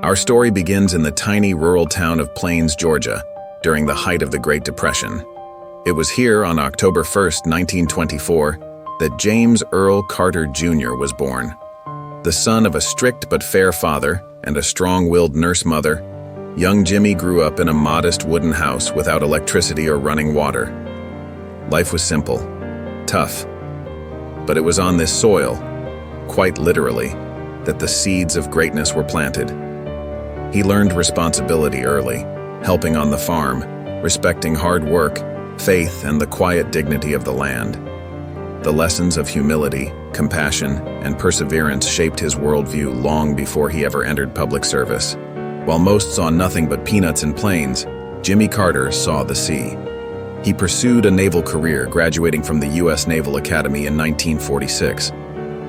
Our story begins in the tiny rural town of Plains, Georgia, during the height of the Great Depression. It was here on October 1st, 1924, that James Earl Carter Jr. was born. The son of a strict but fair father and a strong-willed nurse mother, young Jimmy grew up in a modest wooden house without electricity or running water. Life was simple, tough, but it was on this soil, quite literally, that the seeds of greatness were planted. He learned responsibility early, helping on the farm, respecting hard work, faith, and the quiet dignity of the land. The lessons of humility, compassion, and perseverance shaped his worldview long before he ever entered public service. While most saw nothing but peanuts and plains, Jimmy Carter saw the sea. He pursued a naval career, graduating from the U.S. Naval Academy in 1946.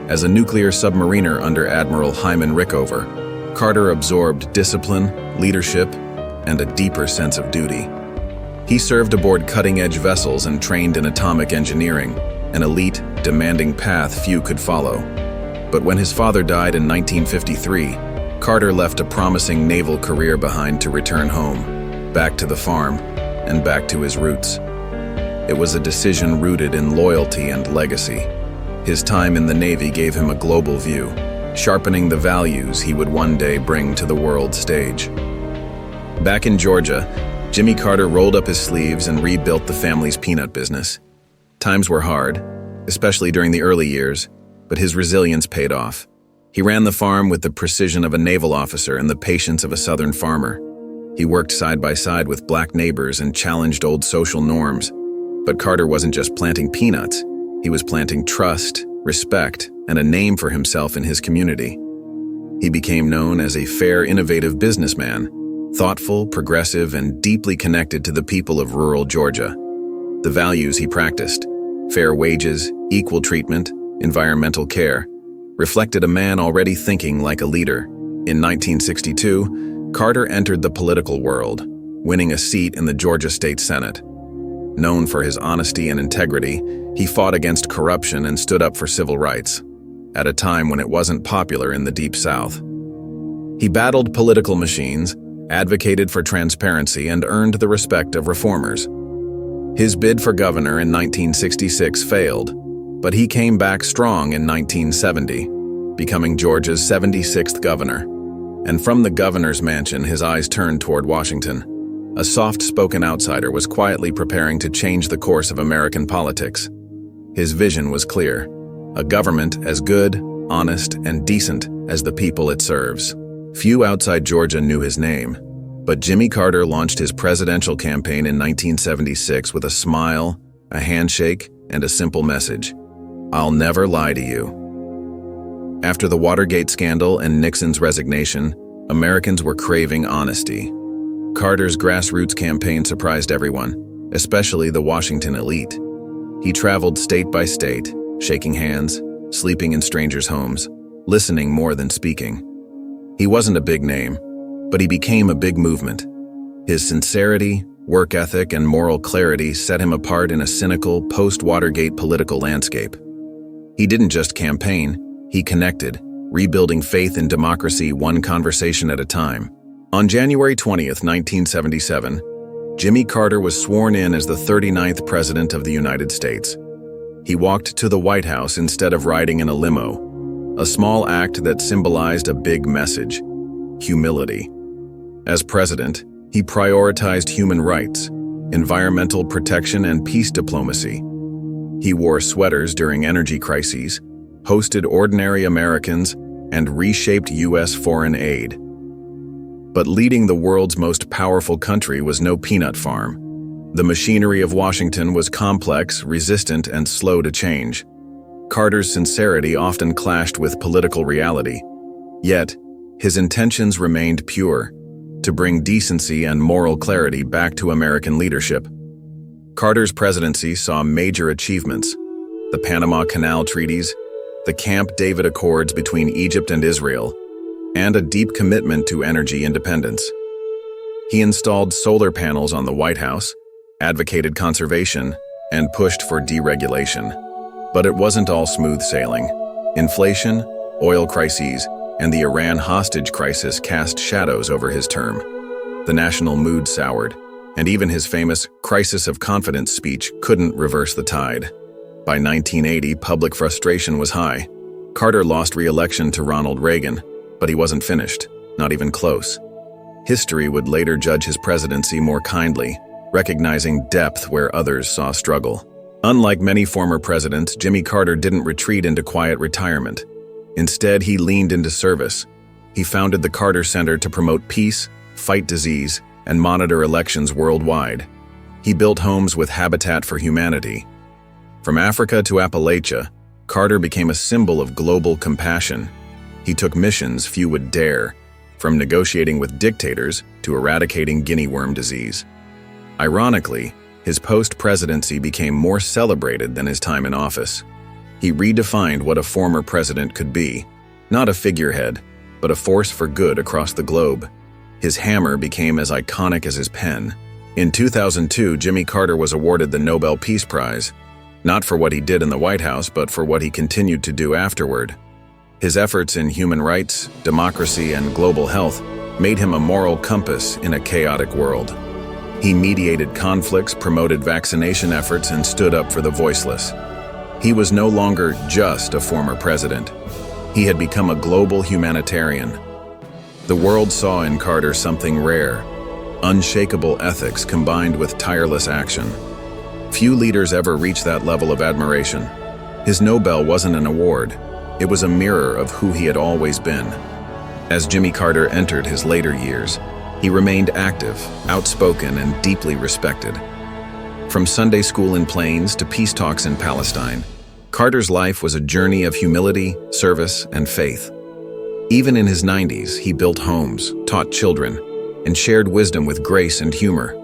As a nuclear submariner under Admiral Hyman Rickover, Carter absorbed discipline, leadership, and a deeper sense of duty. He served aboard cutting-edge vessels and trained in atomic engineering, an elite, demanding path few could follow. But when his father died in 1953, Carter left a promising naval career behind to return home, back to the farm, and back to his roots. It was a decision rooted in loyalty and legacy. His time in the Navy gave him a global view, sharpening the values he would one day bring to the world stage. Back in Georgia, Jimmy Carter rolled up his sleeves and rebuilt the family's peanut business. Times were hard, especially during the early years, but his resilience paid off. He ran the farm with the precision of a naval officer and the patience of a Southern farmer. He worked side by side with black neighbors and challenged old social norms. But Carter wasn't just planting peanuts. He was planting trust, respect, and a name for himself in his community. He became known as a fair, innovative businessman, thoughtful, progressive, and deeply connected to the people of rural Georgia. The values he practiced, fair wages, equal treatment, environmental care, reflected a man already thinking like a leader. In 1962, Carter entered the political world, winning a seat in the Georgia State Senate. Known for his honesty and integrity, he fought against corruption and stood up for civil rights, at a time when it wasn't popular in the Deep South. He battled political machines, advocated for transparency, and earned the respect of reformers. His bid for governor in 1966 failed, but he came back strong in 1970, becoming Georgia's 76th governor. And from the governor's mansion, his eyes turned toward Washington. A soft-spoken outsider was quietly preparing to change the course of American politics. His vision was clear: a government as good, honest, and decent as the people it serves. Few outside Georgia knew his name, but Jimmy Carter launched his presidential campaign in 1976 with a smile, a handshake, and a simple message: "I'll never lie to you." After the Watergate scandal and Nixon's resignation, Americans were craving honesty. Carter's grassroots campaign surprised everyone, especially the Washington elite. He traveled state by state, shaking hands, sleeping in strangers' homes, listening more than speaking. He wasn't a big name, but he became a big movement. His sincerity, work ethic, and moral clarity set him apart in a cynical, post-Watergate political landscape. He didn't just campaign, he connected, rebuilding faith in democracy one conversation at a time. On January 20th, 1977, Jimmy Carter was sworn in as the 39th President of the United States. He walked to the White House instead of riding in a limo, a small act that symbolized a big message: humility. As president, he prioritized human rights, environmental protection, and peace diplomacy. He wore sweaters during energy crises, hosted ordinary Americans, and reshaped U.S. foreign aid. But leading the world's most powerful country was no peanut farm. The machinery of Washington was complex, resistant, and slow to change. Carter's sincerity often clashed with political reality. Yet, his intentions remained pure: to bring decency and moral clarity back to American leadership. Carter's presidency saw major achievements: the Panama Canal treaties, the Camp David Accords between Egypt and Israel, and a deep commitment to energy independence. He installed solar panels on the White House, advocated conservation, and pushed for deregulation. But it wasn't all smooth sailing. Inflation, oil crises, and the Iran hostage crisis cast shadows over his term. The national mood soured, and even his famous crisis of confidence speech couldn't reverse the tide. By 1980, public frustration was high. Carter lost re-election to Ronald Reagan, but he wasn't finished, not even close. History would later judge his presidency more kindly, recognizing depth where others saw struggle. Unlike many former presidents, Jimmy Carter didn't retreat into quiet retirement. Instead, he leaned into service. He founded the Carter Center to promote peace, fight disease, and monitor elections worldwide. He built homes with Habitat for Humanity. From Africa to Appalachia, Carter became a symbol of global compassion. He took missions few would dare, from negotiating with dictators to eradicating guinea worm disease. Ironically, his post-presidency became more celebrated than his time in office. He redefined what a former president could be, not a figurehead, but a force for good across the globe. His hammer became as iconic as his pen. In 2002, Jimmy Carter was awarded the Nobel Peace Prize, not for what he did in the White House, but for what he continued to do afterward. His efforts in human rights, democracy, and global health made him a moral compass in a chaotic world. He mediated conflicts, promoted vaccination efforts, and stood up for the voiceless. He was no longer just a former president. He had become a global humanitarian. The world saw in Carter something rare: unshakable ethics combined with tireless action. Few leaders ever reach that level of admiration. His Nobel wasn't an award. It was a mirror of who he had always been. As Jimmy Carter entered his later years, he remained active, outspoken, and deeply respected. From Sunday school in Plains to peace talks in Palestine, Carter's life was a journey of humility, service, and faith. Even in his 90s, he built homes, taught children, and shared wisdom with grace and humor.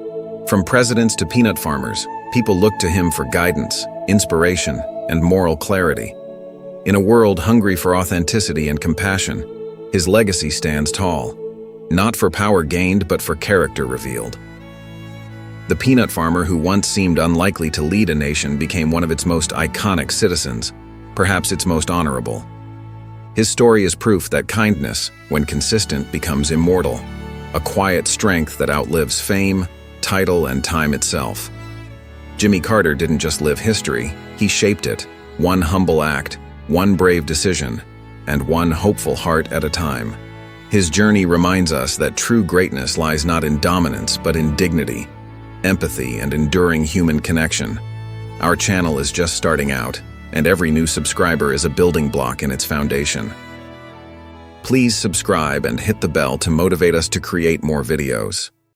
From presidents to peanut farmers, people looked to him for guidance, inspiration, and moral clarity. In a world hungry for authenticity and compassion, his legacy stands tall, not for power gained, but for character revealed. The peanut farmer who once seemed unlikely to lead a nation became one of its most iconic citizens, perhaps its most honorable. His story is proof that kindness, when consistent, becomes immortal, a quiet strength that outlives fame, title, and time itself. Jimmy Carter didn't just live history, he shaped it, one humble act, one brave decision, and one hopeful heart at a time. His journey reminds us that true greatness lies not in dominance, but in dignity, empathy, and enduring human connection. Our channel is just starting out, and every new subscriber is a building block in its foundation. Please subscribe and hit the bell to motivate us to create more videos.